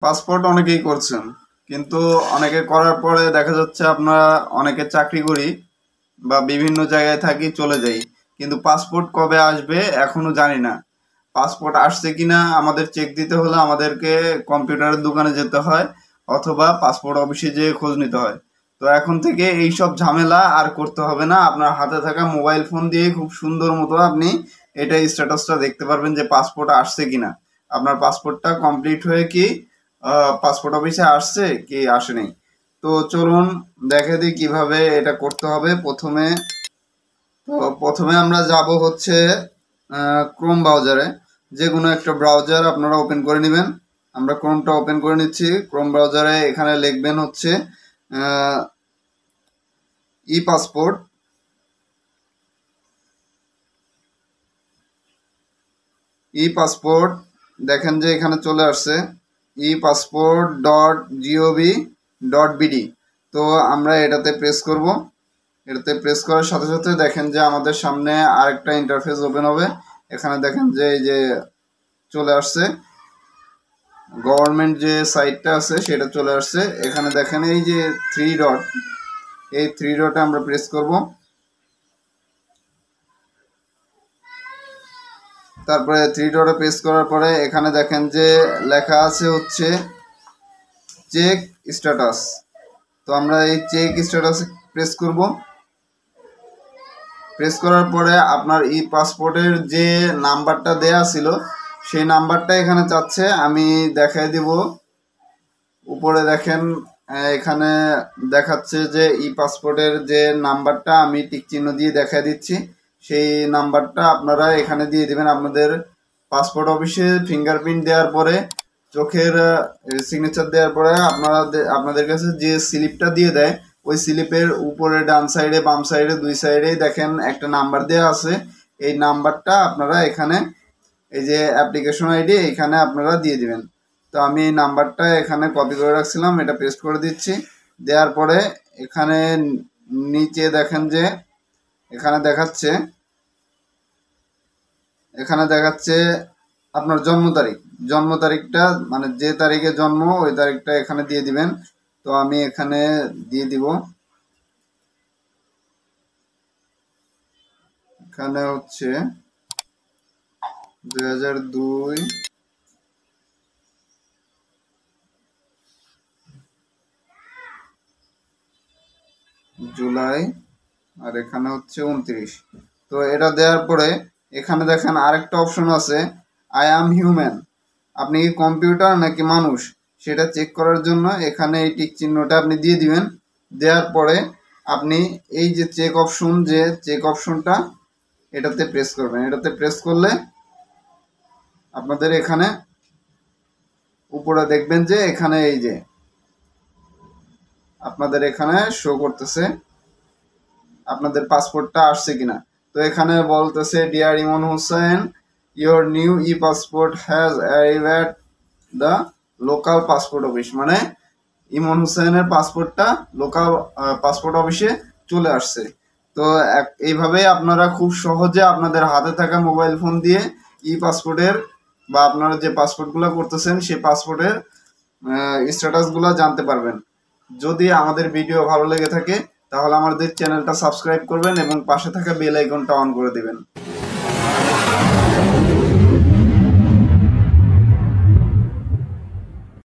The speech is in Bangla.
পাসপোর্ট অনেকেই করছেন, কিন্তু অনেকে করার পরে দেখা যাচ্ছে আপনারা অনেকে চাকরি করি বা বিভিন্ন জায়গায় থাকি, চলে যাই, কিন্তু পাসপোর্ট কবে আসবে এখনো জানি না। পাসপোর্ট আসছে কিনা আমাদের চেক দিতে হলে আমাদেরকে কম্পিউটারের দোকানে যেতে হয় অথবা পাসপোর্ট অফিসে যেয়ে খোঁজ নিতে হয়। তো এখন থেকে এই সব ঝামেলা আর করতে হবে না, আপনার হাতে থাকা মোবাইল ফোন দিয়ে খুব সুন্দর মতো আপনি এটা স্ট্যাটাসটা দেখতে পারবেন যে পাসপোর্ট আসছে কিনা, আপনার পাসপোর্টটা কমপ্লিট হয়ে কি পাসপোর্ট অফিসে আসছে কি আসেনি। তো চলুন দেখে দিই কিভাবে এটা করতে হবে। প্রথমে আমরা যাব হচ্ছে ক্রোম ব্রাউজারে। যে কোনো একটা ব্রাউজার আপনারা ওপেন করে নেবেন। আমরা ক্রোমটা ওপেন করে নিচ্ছি। ক্রোম ব্রাউজারে এখানে লিখবেন হচ্ছে ই পাসপোর্ট। ই পাসপোর্ট দেখেন যে এখানে চলে আসছে epassport.gov.bd। তো আমরা এটাতে প্রেস করব। এটাতে প্রেস করার সাথে সাথে দেখেন যে আমাদের সামনে আরেকটা ইন্টারফেস ওপেন হবে। এখানে দেখেন যে এই যে চলে আসছে গভর্নমেন্ট যে সাইটটা আছে সেটা চলে আসছে। এখানে দেখেন এই যে থ্রি ডট, এই থ্রি ডটে আমরা প্রেস করব। তারপরে থ্রি ডটে প্রেস করার পরে এখানে দেখেন যে লেখা আছে হচ্ছে চেক স্ট্যাটাস। তো আমরা এই চেক স্ট্যাটাসে প্রেস করব। প্রেস করার পরে আপনার ই পাসপোর্টের যে নাম্বারটা দেয়া ছিল সেই নাম্বারটা এখানে চাচ্ছে, আমি দেখাই দিব। উপরে দেখেন এখানে দেখাচ্ছে যে ই পাসপোর্টের যে নাম্বারটা আমি টিক চিহ্ন দিয়ে দেখাই দিচ্ছি, সেই নাম্বারটা আপনারা এখানে দিয়ে দিবেন। আপনাদের পাসপোর্ট অফিসে ফিঙ্গারপ্রিন্ট দেওয়ার পরে চোখের সিগনেচার দেওয়ার পরে আপনাদের কাছে যে স্লিপটা দিয়ে দেয় ওই স্লিপের উপরে ডান সাইডে বাম সাইডে দুই সাইডেই দেখেন একটা নাম্বার দেওয়া আছে। এই নাম্বারটা আপনারা এখানে এই যে অ্যাপ্লিকেশন আইডি এখানে আপনারা দিয়ে দিবেন। তো আমি এই নাম্বারটা এখানে কপি করে রাখছিলাম, এটা পেস্ট করে দিচ্ছি। দেওয়ার পরে এখানে নিচে দেখেন যে এখানে দেখাচ্ছে আপনার জন্ম তারিখটা মানে যে তারিখে জন্ম ওই তারিখটা এখানে দিয়ে দিবেন। তো আমি এখানে দিয়ে দিব, এখানে হচ্ছে 2002 জুলাই, আর এখানে হচ্ছে 29। তো এটা দেওয়ার পরে এখানে দেখেন আরেকটা অপশন আছে আই অ্যাম হিউম্যান, আপনি কি কম্পিউটার নাকি মানুষ সেটা চেক করার জন্য এখানে এই টিক চিহ্নটা আপনি দিয়ে দিবেন। দেওয়ার পরে আপনি এই যে চেক অপশনটা এটাতে প্রেস করবেন। এটাতে প্রেস করলে আপনাদের এখানে উপরে দেখবেন যে এখানে এই যে আপনাদের এখানে শো করতেছে আপনাদের পাসপোর্টটা আসছে কিনা। তো এখানে বলতেছে dear Emon Hossain, your new e passport has arrived at the local passport office, মানে ইমন হোসেনের পাসপোর্টটা লোকাল পাসপোর্ট অফিসে চলে আসছে। তো এইভাবেই আপনারা খুব সহজে আপনাদের হাতে থাকা মোবাইল ফোন দিয়ে ই পাসপোর্টের বা আপনারা যে পাসপোর্টগুলো করতেছেন সেই পাসপোর্টের স্ট্যাটাসগুলো জানতে পারবেন। যদি আমাদের ভিডিও ভালো লেগে থাকে তাহলে আমাদের চ্যানেলটা সাবস্ক্রাইব করবেন এবং পাশে থাকা বেল আইকনটা অন করে দিবেন।